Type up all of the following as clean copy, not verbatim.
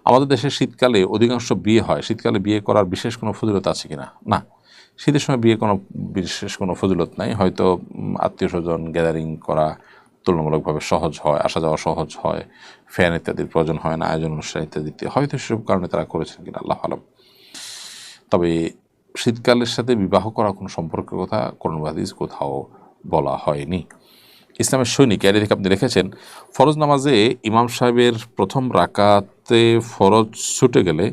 আমাদের দেশে শীতকালে অধিকাংশ বিয়ে হয়, শীতকালে বিয়ে করার বিশেষ কোনো ফজিলত আছে কিনা? না, শীতের সময় বিয়ে কোনো বিশেষ কোনো ফজিলত নাই। হয়তো আত্মীয় স্বজন গ্যাদারিং করা তুলনামূলকভাবে সহজ হয়, আসা যাওয়া সহজ হয়, ফ্যান ইত্যাদির প্রয়োজন হয় না, আয়োজন অনুষ্ঠান ইত্যাদিতে হয়তো সেসব কারণে তারা করেছেন কিনা আল্লাহ আলম। তবে শীতকালের সাথে বিবাহ করা কোনো সম্পর্কের কথা কোরআন হাদিস কোথাও বলা হয়নি। ইসলামের সৈনিক এর থেকে আপনি লিখেছেন, ফরজ নামাজে ইমাম সাহেবের প্রথম রাকাতে ফরজ ছুটে গেলে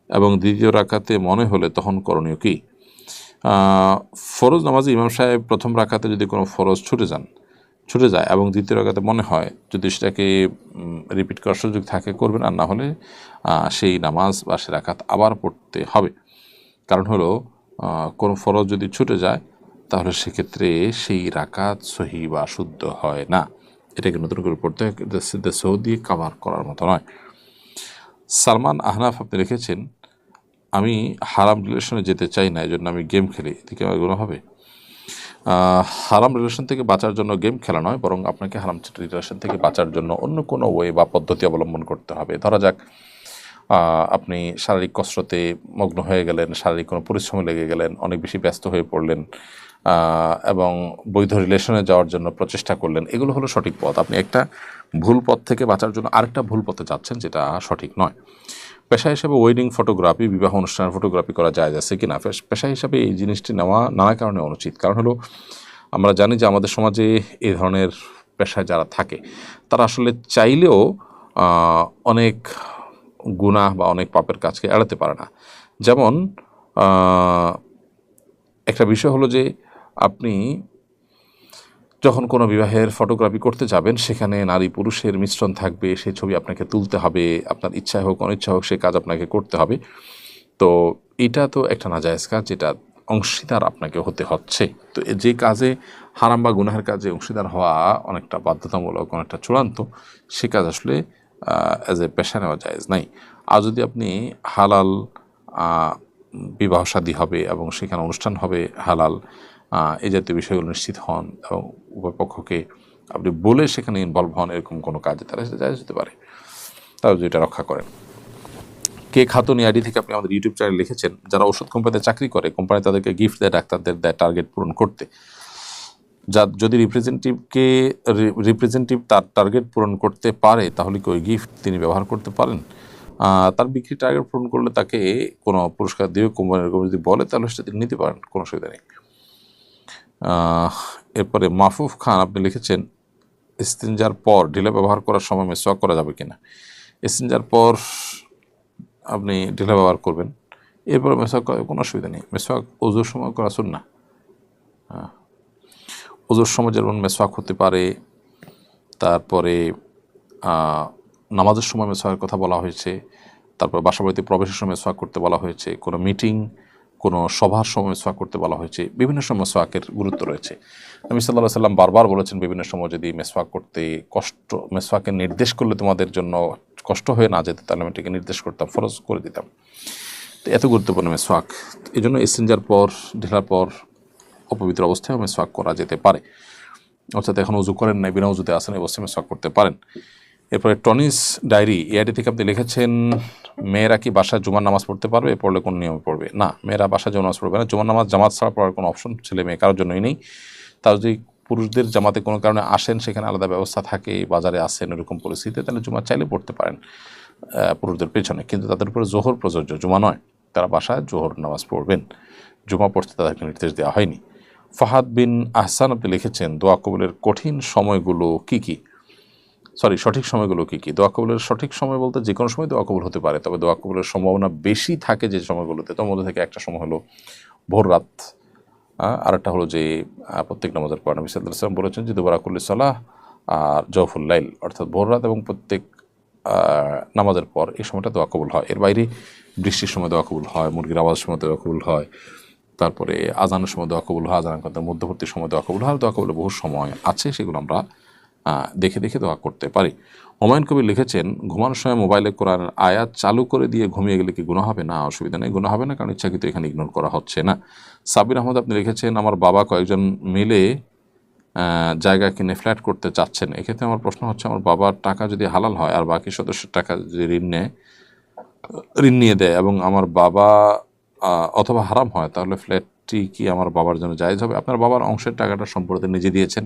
এবং দ্বিতীয় রাকাতে মনে হলে তখন করণীয় কি? ফরজ নামাজে ইমাম সাহেব প্রথম রাকাতে যদি কোনো ফরজ ছুটে যায় এবং দ্বিতীয় রাকাতে মনে হয়, যদি সেটাকে রিপিট করার সুযোগ থাকে করবেন, আর না হলে সেই নামাজ বা সে রাকাত আবার পড়তে হবে। কারণ হলো কোনো ফরজ যদি ছুটে যায় তাহলে সেক্ষেত্রে সেই রাকাত সহি বা শুদ্ধ হয় না, এটাকে নতুন করে পড়তে হয়, সহ দিয়ে কাভার করার মতো নয়। সালমান আহনাফ আপনি লিখেছেন, আমি হারাম রিলেশনে যেতে চাই না, এই জন্য আমি গেম খেলি, এদিকে আমার গুনাহ হবে? হারাম রিলেশন থেকে বাঁচার জন্য গেম খেলা নয়, বরং আপনাকে হারাম রিলেশন থেকে বাঁচার জন্য অন্য কোনো ওয়ে বা পদ্ধতি অবলম্বন করতে হবে। ধরা যাক আপনি শারীরিক কসরতে মগ্ন হয়ে গেলেন, শারীরিক কোনো পরিশ্রমে লেগে গেলেন, অনেক বেশি ব্যস্ত হয়ে পড়লেন এবং বৈধ রিলেশনে যাওয়ার জন্য প্রচেষ্টা করলেন, এগুলো হলো সঠিক পথ। আপনি একটা ভুল পথ থেকে বাঁচার জন্য আরেকটা ভুল পথে যাচ্ছেন, যেটা সঠিক নয়। পেশা হিসাবে ওয়েডিং ফটোগ্রাফি, বিবাহ অনুষ্ঠানের ফটোগ্রাফি করা যায় আছে কিনা? পেশা হিসাবে এই জিনিসটি নেওয়া নানা কারণে অনুচিত। কারণ হলো আমরা জানি যে আমাদের সমাজে এই ধরনের পেশায় যারা থাকে তারা আসলে চাইলেও অনেক গুনাহ বা অনেক পাপের কাজকে এড়াতে পারে না। যেমন একটা বিষয় হলো যে আপনি যখন কোনো বিবাহের ফটোগ্রাফি করতে যাবেন, সেখানে নারী পুরুষের মিশ্রণ থাকবে, সেই ছবি আপনাকে তুলতে হবে, আপনার ইচ্ছা হোক অনিচ্ছা হোক সেই কাজ আপনাকে করতে হবে। তো এটা তো একটা নাজায়েজ কাজ, যেটা অংশীদার আপনাকে হতে হচ্ছে। তো যে কাজে হারাম বা গুনাহের কাজে অংশীদার হওয়া অনেকটা বাধ্যতামূলক, অনেকটা চূড়ান্ত, সে কাজ আসলে অ্যাজ এ পেশা নেওয়া জায়েজ নাই। আর যদি আপনি হালাল বিবাহ শাদী হবে এবং সেখানে অনুষ্ঠান হবে হালাল, এই জাতীয় বিষয়গুলো নিশ্চিত হন এবং উভয় পক্ষকে আপনি বলে সেখানে ইনভলভ হন, এরকম কোনো কাজে তারা সেটা জায়েজ হতে পারে, তারা যদি এটা রক্ষা করেন। কে খাতুন আইডি থেকে আপনি আমাদের ইউটিউব চ্যানেলে লিখেছেন, যারা ওষুধ কোম্পানিতে চাকরি করে, কোম্পানি তাদেরকে গিফট দেয়, ডাক্তারদের দেয় টার্গেট পূরণ করতে। যদি রিপ্রেজেন্টেটিভ তার টার্গেট পূরণ করতে পারে, তাহলে কি ওই গিফট তিনি ব্যবহার করতে পারেন? তার বিক্রি টার্গেট পূরণ করলে তাকে কোনো পুরস্কার দিয়ে কোম্পানির যদি বলে, তাহলে সেটা তিনি নিতে পারেন, কোনো অসুবিধা নেই। এরপরে মাহফুফ খান আপনি লিখেছেন, ইস্তিনজার পর ঢিলা ব্যবহার করার সময় মেসওয়াক করা যাবে কিনা? ইস্তিনজার পর আপনি ঢিলা ব্যবহার করবেন, এরপর মেসওয়াক করার কোনো অসুবিধা নেই। মেসওয়াক ওজুর সময় করা সুন্নাহ। ওজুর সময় যেমন মেসওয়াক হতে পারে, তারপরে নামাজের সময় মেসওয়াকের কথা বলা হয়েছে, তারপর বাসাবাড়িতে প্রবেশের সময় মেসওয়াক করতে বলা হয়েছে, কোনো মিটিং কোনো সভার সময় মেসওয়াক করতে বলা হয়েছে, বিভিন্ন সময় মেসওয়াকের গুরুত্ব রয়েছে। নবী সাল্লাল্লাহু আলাইহি ওয়াসাল্লাম বারবার বলেছেন, বিভিন্ন সময় যদি মেসওয়াক করতে মেসওয়াকের নির্দেশ করলে তোমাদের জন্য কষ্ট হয়ে না যেত, তাহলে আমি এটাকে নির্দেশ করতাম, ফরজ করে দিতাম। তো এত গুরুত্বপূর্ণ মেসওয়াক, এই জন্য ইস্তিনজার পর ঢিলার পর অপবিত্র অবস্থায় মেসওয়াক করা যেতে পারে। অর্থাৎ এখন উজু করেন নাই, বিনা উজুতে আসেন, অবশ্যই মেসওয়াক করতে পারেন। এরপরে টনিস ডায়েরি এআইডি থেকে আপনি লিখেছেন, মেয়েরা কি বাসায় জুমার নামাজ পড়তে পারবে? পড়লে কোন নিয়মে পড়বে? না, মেয়েরা বাসায় জুমার নামাজ পড়বে না। জুমার নামাজ জামাত ছাড়া পড়ার কোনো অপশন ছেলে মেয়ে কারোর জন্যই নেই। তার যদি পুরুষদের জামাতে কোনো কারণে আসেন, সেখানে আলাদা ব্যবস্থা থাকে, বাজারে আসেন এরকম পরিস্থিতিতে, তাহলে জুমা চাইলে পড়তে পারেন পুরুষদের পেছনে, কিন্তু তাদের উপরে জোহর প্রযোজ্য, জুমা নয়। তারা বাসায় জোহর নামাজ পড়বেন, জুমা পড়তে তাদেরকে নির্দেশ দেওয়া হয়নি। ফাহাদ বিন আহসান আপনি লিখেছেন, দোয়া কবুলের কঠিন সময়গুলো কী কী? সঠিক সময়গুলো কী কী? দোয়া কবুলের সঠিক সময় বলতে যে কোনো সময় দোয়া কবুল হতে পারে, তবে দোয়া কবুলের সম্ভাবনা বেশি থাকে যে সময়গুলোতে, তার মধ্যে থেকে একটা সময় হলো ভোর রাত, আরেকটা হলো যে প্রত্যেক নামাজের পর নবী সাল্লাল্লাহু আলাইহি ওয়াসাল্লাম বলেছেন যে দুবরাকুল্লি সালাহ আর জওফুল লাইল, অর্থাৎ ভোর রাত এবং প্রত্যেক নামাজের পর এই সময়টা দোয়া কবুল হয়। এর বাইরে বৃষ্টির সময় দোয়া কবুল হয়, মুরগির আওয়াজের সময় দোয়া কবুল হয়, তারপরে আজানের সময় দোয়া কবুল হয়, আজান করতে মধ্যবর্তী সময় দোয়া কবুল হয়। দোয়া কবুলের বহু সময় আছে, সেগুলো আমরা দেখে দেখে দোয়া করতে পারি। হুমায়ুন কবির লিখেছেন, ঘুমানোর সময় মোবাইলে কোরআনের আয়াত চালু করে দিয়ে ঘুমিয়ে গেলে কি গুনাহ হবে? না, অসুবিধা নেই, গুনাহ হবে না, কারণ ইচ্ছাকৃত এখানে ইগনোর করা হচ্ছে না। সাবির আহমদ আপনি লিখেছেন, আমার বাবা কয়েকজন মিলে জায়গা কিনে ফ্ল্যাট করতে চাচ্ছেন। এক্ষেত্রে আমার প্রশ্ন হচ্ছে, আমার বাবার টাকা যদি হালাল হয় আর বাকি সদস্যের টাকা যদি ঋণ নেয়, ঋণ নিয়ে দেয় এবং আমার বাবা অথবা হারাম হয়, তাহলে ফ্ল্যাটটি কি আমার বাবার জন্য জায়েজ হবে? আপনার বাবার অংশের টাকাটা সম্পূর্ণ নিজে দিয়েছেন,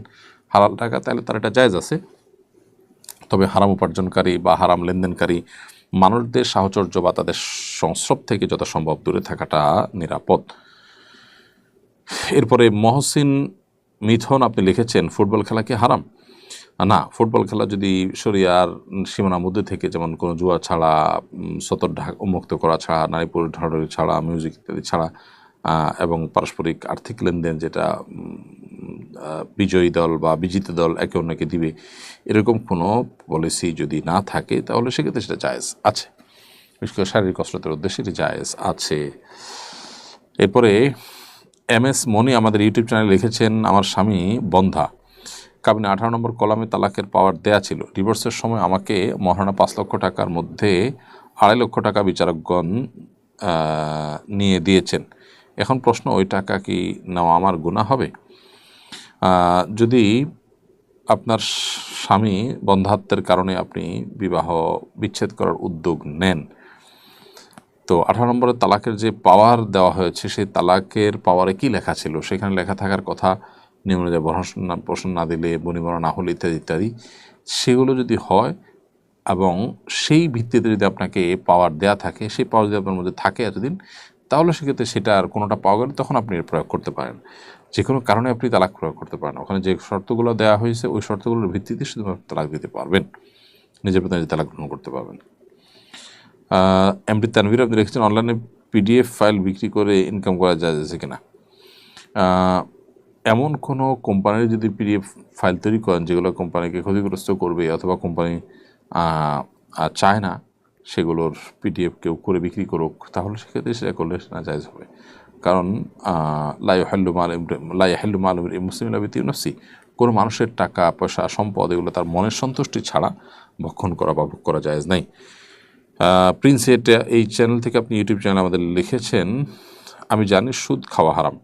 হালাল টাকা, তাহলে তার এটা জায়েজ আছে। তবে হারাম উপার্জনকারী বা হারাম লেনদেনকারী মানুষদের সাহচর্য বা তাদের সংস্রব থেকে যত সম্ভব দূরে থাকাটা নিরাপদ। এরপরে মহসিন মিথন আপনি লিখেছেন, ফুটবল খেলা কি হারাম? না, ফুটবল খেলা যদি শরিয়ার সীমানার মধ্যে থেকে, যেমন কোনো জুয়া ছাড়া, সতর উন্মুক্ত করা ছাড়া, নারী পুরুষ ঢাড়াঢাড়ি ছাড়া, মিউজিক ইত্যাদি ছাড়া, এবং পারস্পরিক আর্থিক লেনদেন যেটা বিজয়ী দল বা বিজিত দল একে অন্যকে দিবে, এরকম কোনো পলিসি যদি না থাকে তাহলে সেক্ষেত্রে সেটা জায়েজ আছে। বিশেষ করে শারীরিক কসরতের উদ্দেশ্যে এটি জায়েজ আছে। এরপরে MS মনি আমাদের ইউটিউব চ্যানেলে লিখেছেন, আমার স্বামী বন্ধা, কাবিনে 18 নম্বর কলামে তালাকের পাওয়ার দেয়া ছিল। ডিভোর্সের সময় আমাকে মহারণা 5 লক্ষ টাকার মধ্যে 2.5 লক্ষ টাকা বিচারকগণ নিয়ে দিয়েছেন। এখন প্রশ্ন, ওই টাকা কি নেওয়া আমার গুনাহ হবে? যদি আপনার স্বামী বন্ধাত্বের কারণে আপনি বিবাহ বিচ্ছেদ করার উদ্যোগ নেন, তো 18 নম্বরের তালাকের যে পাওয়ার দেওয়া হয়েছে, সেই তালাকের পাওয়ারে কি লেখা ছিল? সেখানে লেখা থাকার কথা নিয়ম অনুযায়ী প্রশ্ন না দিলে, বনিবনা না হলে ইত্যাদি ইত্যাদি, সেগুলো যদি হয় এবং সেই ভিত্তিতে যদি আপনাকে পাওয়ার দেয়া থাকে, সেই পাওয়ার যদি আপনার মধ্যে থাকে এতদিন, তাহলে সেক্ষেত্রে সেটা আর কোনোটা পাওয়া গেলে তখন আপনি এর প্রয়োগ করতে পারেন। যে কোনো কারণে আপনি তালাক প্রয়োগ করতে পারেন। ওখানে যে শর্তগুলো দেওয়া হয়েছে ওই শর্তগুলোর ভিত্তিতে শুধুমাত্র তালাক দিতে পারবেন, নিজের প্রতি নিজে তালাক গ্রহণ করতে পারবেন। এমডি তানভীর আপনি লিখেছেন, অনলাইনে PDF ফাইল বিক্রি করে ইনকাম করা যায় আছে কিনা? এমন কোনো কোম্পানির যদি PDF ফাইল তৈরি করেন যেগুলো কোম্পানিকে ক্ষতিগ্রস্ত করবে অথবা কোম্পানি চায় না সেগুলোর PDF কেউ করে বিক্রি করুক, তাহলে সেক্ষেত্রে সেটা করলে না জায়েজ হবে। কারণ লা ইয়াহিল্লু মাল মুসলিম ইল্লা বিতিনফসি, কোনো মানুষের টাকা পয়সা সম্পদ এগুলো তার মনের সন্তুষ্টি ছাড়া ভক্ষণ করা বা ভোগ করা জায়েজ নাই। প্রিন্স এই চ্যানেল থেকে আপনি ইউটিউব চ্যানেল আমাদের লিখেছেন, আমি জানি সুদ খাওয়া হারাম,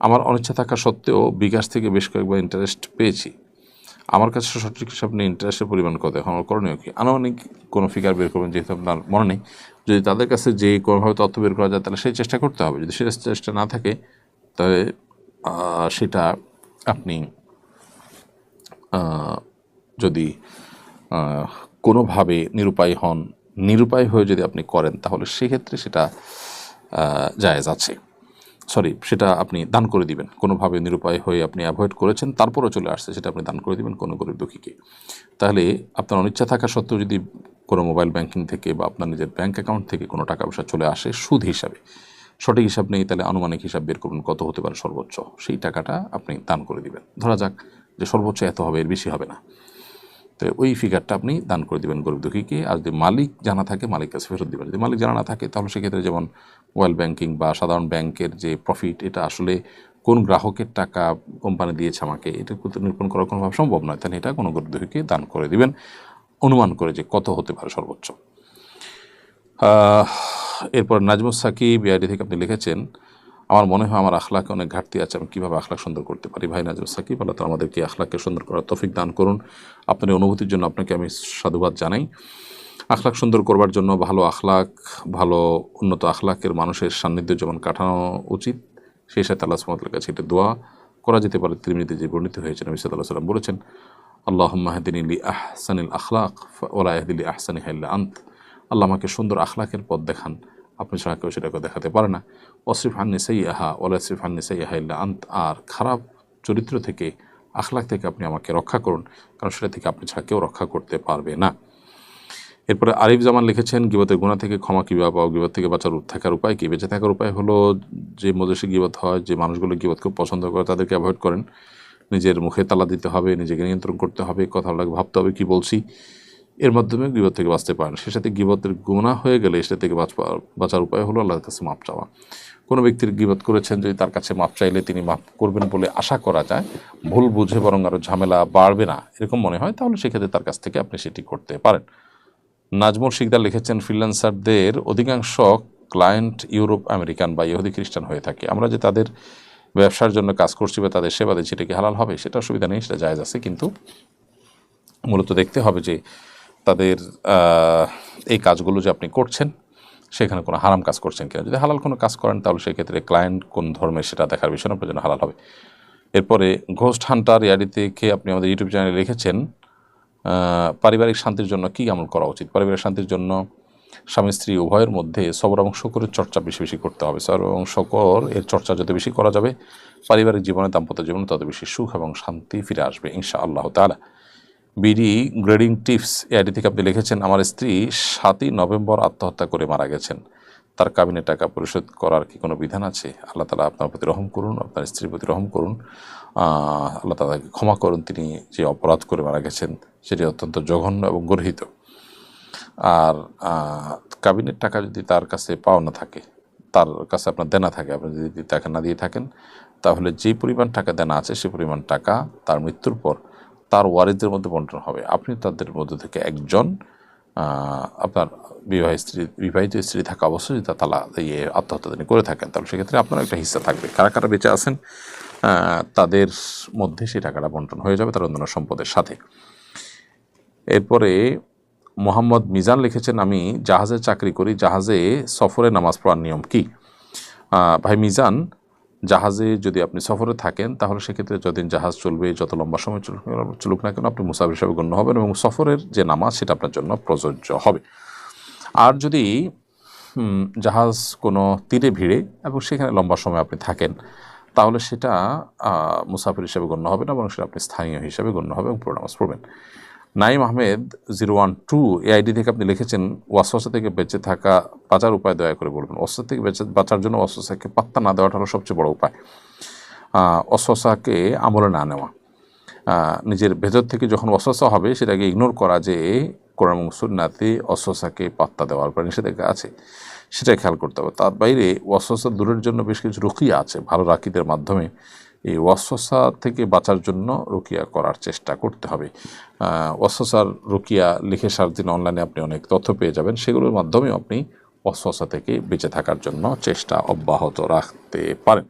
আমার অনিচ্ছা থাকা সত্ত্বেও বিকাশ থেকে বেশ কয়েকবার ইন্টারেস্ট পেয়েছি। আমার কাছে সঠিক হিসাব নেই ইন্টারেস্টের পরিমাণ কত, এখন আমার করণীয় কি? আনুমানিক কোনো ফিগার বের করবেন, যেহেতু আপনার মনে নেই। যদি তাদের কাছে যে কোনোভাবে তথ্য বের করা যায় তাহলে সেই চেষ্টা করতে হবে। যদি সেই চেষ্টা না থাকে তাহলে সেটা আপনি যদি কোনোভাবে নিরুপায় হয়ে যদি আপনি করেন তাহলে সেক্ষেত্রে সেটা জায়েজ আছে। সেটা আপনি দান করে দিবেন। কোনোভাবে নিরুপায় হয়ে আপনি অ্যাভয়েড করেছেন, তারপরও চলে আসছে, সেটা আপনি দান করে দিবেন কোনো গরিব দুঃখীকে। তাহলে আপনার অনিচ্ছা থাকা সত্ত্বেও যদি কোনো মোবাইল ব্যাংকিং থেকে বা আপনার নিজের ব্যাংক অ্যাকাউন্ট থেকে কোনো টাকা পয়সা চলে আসে সুদ হিসাবে, সঠিক হিসাব নেই, তাহলে আনুমানিক হিসাব বের করুন কত হতে পারে সর্বোচ্চ, সেই টাকাটা আপনি দান করে দিবেন। ধরা যাক যে সর্বোচ্চ এত হবে, এর বেশি হবে না, তো ওই ফিগারটা আপনি দান করে দেবেন গরিব দুঃখীকে। আর যদি মালিক জানা থাকে মালিক কাছে ফেরত দেবেন। যদি মালিক জানা না থাকে তাহলে সেক্ষেত্রে যেমন মোবাইল ব্যাংকিং বা সাধারণ ব্যাংকের যে প্রফিট, এটা আসলে কোন গ্রাহকের টাকা কোম্পানি দিয়েছে আমাকে, এটা নিরূপণ করা কোনোভাবে সম্ভব নয়, তাহলে এটা কোনো গরিব দুঃখীকে দান করে দিবেন অনুমান করে যে কত হতে পারে সর্বোচ্চ। এরপর নাজমুস সাকিব বিআইডি থেকে আপনি লিখেছেন, আমার মনে হয় আমার আখলাকে অনেক ঘাটতি আছে, আমি কীভাবে আখলাক সুন্দর করতে পারি? ভাই নাজমুস সাকিব, আল্লাহ তাআলা আমাদেরকে আখলাককে সুন্দর করার তৌফিক দান করুন। আপনার অনুভূতির জন্য আপনাকে আমি সাধুবাদ জানাই। আখলাক সুন্দর করবার জন্য ভালো আখলাক, ভালো উন্নত আখলাকের মানুষের সান্নিধ্য যেমন কাটানো উচিত, সেই সাথে আল্লাহ সুবহানাহু ওয়া তাআলার কাছে এটা দোয়া করা যেতে পারে। তিরমিজিতে যে বর্ণিত হয়েছে, নবী সাল্লাল্লাহু আলাইহি ওয়াসাল্লাম বলেছেন, আল্লাহুম্মা হদিনি লি আহসানিল আখলাক ওয়া লা ইয়াহদি লি আহসানিহা ইল্লা আন্ত। আল্লাহ আমাকে সুন্দর আখলাকের পথ দেখান, আপনি ছাড়া কেউ সেটাকে দেখাতে পারে না। ওয়াসরিফ আন্নি সাইয়্যাহা ওয়া লা ইয়াসরিফ আন্নি সাইয়্যাহা ইল্লা আন্ত। আর খারাপ চরিত্র থেকে, আখলাক থেকে আপনি আমাকে রক্ষা করুন, কারণ সেটা থেকে আপনি ছাড়া কেউ রক্ষা করতে পারবে না। এরপরে আরিফ জামান লিখেছেন, গীবতের গুনাহ থেকে ক্ষমা কীভাবে পাও? গীবত থেকে থাকার উপায় কি? বেঁচে থাকার উপায় হলো, যে মজলিসে গীবত হয়, যে মানুষগুলো গীবত খুব পছন্দ করে তাদেরকে অ্যাভয়েড করেন। নিজের মুখে তালা দিতে হবে, নিজেকে নিয়ন্ত্রণ করতে হবে, কথাগুলোকে ভাবতে হবে কী বলছি, এর মাধ্যমে গীবত থেকে বাঁচতে পারেন। সে সাথে গীবতের গুনাহ হয়ে গেলে সেটা থেকে বাঁচার উপায় হলো আল্লাহর কাছে মাপ চাওয়া। কোনো ব্যক্তির গীবত করেছেন, যদি তার কাছে মাপ চাইলে তিনি মাপ করবেন বলে আশা করা যায়, ভুল বুঝে বরং আরও ঝামেলা বাড়বে না এরকম মনে হয়, তাহলে সেক্ষেত্রে তার কাছ থেকে আপনি সেটি করতে পারেন। নাজমুল শিকদার লিখেছেন, ফ্রিল্যান্সারদের অধিকাংশ ক্লায়েন্ট ইউরোপ আমেরিকান বা ইহুদি খ্রিস্টান হয়ে থাকে। আমরা যে তাদের ব্যবসার জন্য কাজ করছি বা তাদের সেবা দিচ্ছি, সেটা কি হালাল হবে? সেটা অসুবিধা নেই, সেটা জায়েজ আছে, কিন্তু মূলত দেখতে হবে যে তাদের এই কাজগুলো যে আপনি করছেন সেখানে কোনো হারাম কাজ করছেন কিনা। যদি হালাল কোনো কাজ করেন তাহলে সেক্ষেত্রে ক্লায়েন্ট কোন ধর্মের সেটা দেখার বিষয় আপনার জন্য হালাল হবে। এরপরে ঘোস্ট হান্টার ইয়াডি থেকে আপনি আমাদের ইউটিউব চ্যানেলে লিখেছেন পারিবারিক শান্তির জন্য কী আমল করা উচিত। পারিবারিক শান্তির জন্য স্বামী স্ত্রী উভয়ের মধ্যে সবর এবং শকরের চর্চা বেশি বেশি করতে হবে। সবর এবং শকর এর চর্চা যত বেশি করা যাবে পারিবারিক জীবনে দাম্পত্য জীবনে তত বেশি সুখ এবং শান্তি ফিরে আসবে ইনশাআল্লাহ তাআলা। বিডি গ্রেডিং টিপস এআইডি থেকে আপনি লিখেছেন আমার স্ত্রী 7ই নভেম্বর আত্মহত্যা করে মারা গেছেন, তার কাবিনের টাকা পরিশোধ করার কি কোনো বিধান আছে? আল্লাহ তাআলা আপনার প্রতি রহম করুন, আপনার স্ত্রীর প্রতি রহম করুন, আল্লাহ তাআলাকে ক্ষমা করুন। তিনি যে অপরাধ করে মারা গেছেন সেটি অত্যন্ত জঘন্য এবং গর্হিত। আর কাবিনের টাকা যদি তার কাছে পাওয়া না থাকে, তার কাছে আপনার দেনা থাকে, আপনি যদি টাকা না দিয়ে থাকেন তাহলে যেই পরিমাণ টাকা দেনা আছে সেই পরিমাণ টাকা তার মৃত্যুর পর তার ওয়ারিসদের মধ্যে বন্টন হবে। আপনি তাদের মধ্যে থেকে একজন আপনার বিবাহিত স্ত্রী থাকা অবশ্যই যদি তালা আত্মহত্যা তিনি করে থাকেন তাহলে সেক্ষেত্রে আপনার একটা হিস্সা থাকবে। কারা কারা বেঁচে আছেন তাদের মধ্যে সেই টাকাটা বন্টন হয়ে যাবে তার অন্যান্য সম্পদের সাথে। এরপরে মোহাম্মদ মিজান লিখেছেন আমি জাহাজে চাকরি করি, জাহাজে সফরে নামাজ পড়ার নিয়ম কি? ভাই মিজান, জাহাজে যদি আপনি সফরে থাকেন তাহলে সেক্ষেত্রে যতদিন জাহাজ চলবে, যত লম্বা সময় চলুক না কেন, আপনি মুসাফির হিসাবে গণ্য হবেন এবং সফরের যে নামাজ সেটা আপনার জন্য প্রযোজ্য হবে। আর যদি জাহাজ কোনো তীরে ভিড়ে এবং সেখানে লম্বা সময় আপনি থাকেন তাহলে সেটা মুসাফির হিসাবে গণ্য হবে না, বরং সেটা আপনি স্থানীয় হিসাবে গণ্য হবে এবং পুরো নামাজ পড়বেন। নাইম আহমেদ 012 এআইডি থেকে আপনি লিখেছেন ওয়াসওয়াসা থেকে বেঁচে থাকা বাঁচার উপায় দয়া করে বলবেন। ওয়াসওয়াসা থেকে বাঁচার জন্য ওয়াসওয়াসাকে পাত্তা না দেওয়াটা হলো সবচেয়ে বড় উপায়। ওয়াসওয়াসাকে আমলে না নেওয়া, নিজের ভেতর থেকে যখন ওয়াসওয়াসা হবে সেটাকে ইগনোর করা, যে কোরআন এবং সুন্নাতে ওয়াসওয়াসাকে পাত্তা দেওয়ার পর নিষেধাজ্ঞা আছে সেটাই খেয়াল করতে হবে। তার বাইরে ওয়াসওয়াসা দূরের জন্য বেশ কিছু রুকিয়া আছে, ভালো রাকিদের মাধ্যমে এই ওয়াসওয়াসা থেকে বাঁচার জন্য রুকিয়া করার চেষ্টা করতে হবে। ওয়াসওয়াসার রুকিয়া লিখে সার দিন অনলাইনে আপনি অনেক তথ্য পেয়ে যাবেন, সেগুলোর মাধ্যমে আপনি ওয়াসওয়াসা থেকে বেঁচে থাকার জন্য চেষ্টা অব্যাহত রাখতে পারেন।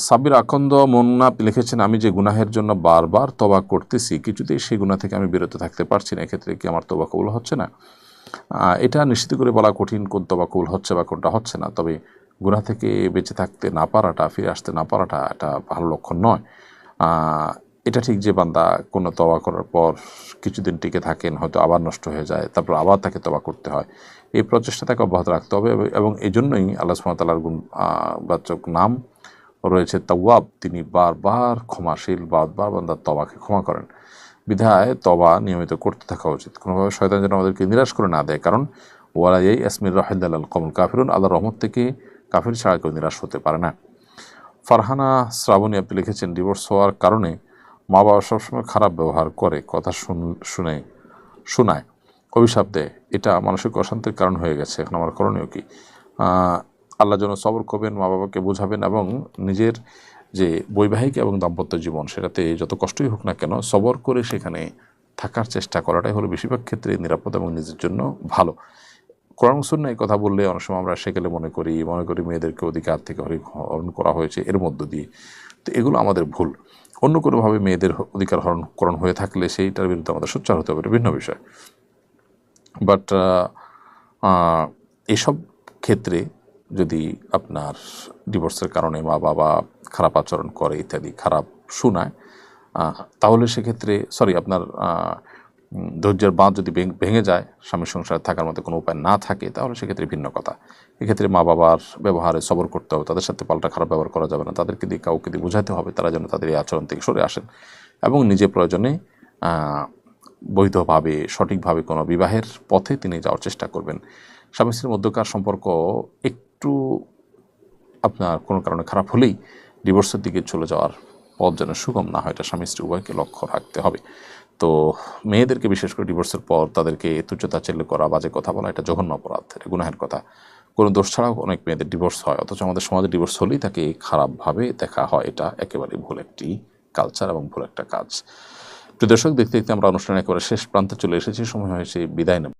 সাবির আকন্দ মুন্না লিখেছেন আমি যে গুনাহের জন্য বারবার তওবা করতেছি কিছুতেই সেই গুনাহ থেকে আমি বিরত থাকতে পারছি না, এক্ষেত্রে কি আমার তওবা কবুল হচ্ছে না? এটা নিশ্চিত করে বলা কঠিন কোন তওবা কবুল হচ্ছে বা কোনটা হচ্ছে না, তবে গুনাহ থেকে বেঁচে থাকতে না পারাটা, ফিরে আসতে না পারাটা এটা ভালো লক্ষণ নয়। এটা ঠিক যে বান্দা কোনো তওবা করার পর কিছুদিন টিকে থাকেন, হয়তো আবার নষ্ট হয়ে যায়, তারপর আবার তাকে তওবা করতে হয়, এই প্রচেষ্টা তাকে অব্যাহত রাখতে হবে। এবং এই জন্যই আল্লাহ সুবহানাহু ওয়া তাআলার বাচক নাম রয়েছে তাওয়াব, তিনি বারবার ক্ষমাশীল, বারবার বান্দার তওবাকে ক্ষমা করেন। বিধায় তওবা নিয়মিত করতে থাকা উচিত, কোনোভাবে শয়তান যেন আমাদেরকে নিরাশ করে না দেয়, কারণ ওয়ালা ইয়াসমির রাহিল্লাল কওমুল কাফিরুন, আল্লাহর রহমত থেকে কাফির ছাড়া কেউ নিরাশ হতে পারে না। ফারহানা শ্রাবণী আপনি লিখেছেন ডিভোর্স হওয়ার কারণে মা বাবা সবসময় খারাপ ব্যবহার করে, কথা শোনায়, অভিশাপ দেয়, এটা মানসিক অশান্তির কারণ হয়ে গেছে, এখন আমার করণীয় কি? আল্লাহ যেন সবর করবেন, মা বাবাকে বোঝাবেন এবং নিজের যে বৈবাহিক এবং দাম্পত্য জীবন সেটাতে যত কষ্টই হোক না কেন সবর করে সেখানে থাকার চেষ্টা করাটাই হলো বেশিরভাগ ক্ষেত্রে নিরাপদ এবং নিজের জন্য ভালো। কোরআন সুন্নাহ কথা বললে অনেক সময় আমরা সেকেলে মনে করি মেয়েদেরকে অধিকার থেকে হরণ করা হয়েছে এর মধ্য দিয়ে, তো এগুলো আমাদের ভুল। অন্য কোনোভাবে মেয়েদের অধিকার হরণ হয়ে থাকলে সেইটার বিরুদ্ধে আমাদের সোচ্চার হতে হবে, এটা ভিন্ন বিষয়। বাট এসব ক্ষেত্রে যদি আপনার ডিভোর্সের কারণে মা বাবা খারাপ আচরণ করে ইত্যাদি, খারাপ শোনায়, তাহলে সেক্ষেত্রে আপনার ধৈর্যের বাঁধ যদি ভেঙে যায়, স্বামীর সংসারে থাকার মতো কোনো উপায় না থাকে, তাহলে সেক্ষেত্রে ভিন্ন কথা। এক্ষেত্রে মা বাবার ব্যবহারে সবর করতে হবে, তাদের সাথে পাল্টা খারাপ ব্যবহার করা যাবে না, তাদেরকে দিয়ে কাউকে দিয়ে বোঝাতে হবে তারা যেন তাদের এই আচরণ থেকে সরে আসেন এবং নিজে প্রয়োজনে বৈধভাবে সঠিকভাবে কোনো বিবাহের পথে তিনি যাওয়ার চেষ্টা করবেন। স্বামী স্ত্রীর মধ্যকার সম্পর্ক একটু আপনার কোনো কারণে খারাপ হলেই ডিভোর্সের দিকে চলে যাওয়ার পথ যেন সুগম না হয়, এটা স্বামী স্ত্রী উভয়কে লক্ষ্য রাখতে হবে। তো মেয়েদেরকে বিশেষ করে ডিভোর্সের পর তাদেরকে তুচ্ছ-তাচ্ছিল্য করা, বাজে কথা বলা, এটা জঘন্য অপরাধ, এটা গুনাহের কথা। কোনো দোষ ছাড়াও অনেক মেয়েদের ডিভোর্স হয়, অথচ আমাদের সমাজে ডিভোর্স হলেই তাকে খারাপভাবে দেখা হয়, এটা একেবারে ভুল একটি কালচার এবং ভুল একটা কাজ। প্রিয় দর্শক, দেখতে দেখতে আমরা অনুষ্ঠানের একেবারে শেষ প্রান্তে চলে এসেছি, সময় হয়েছে বিদায় নেব।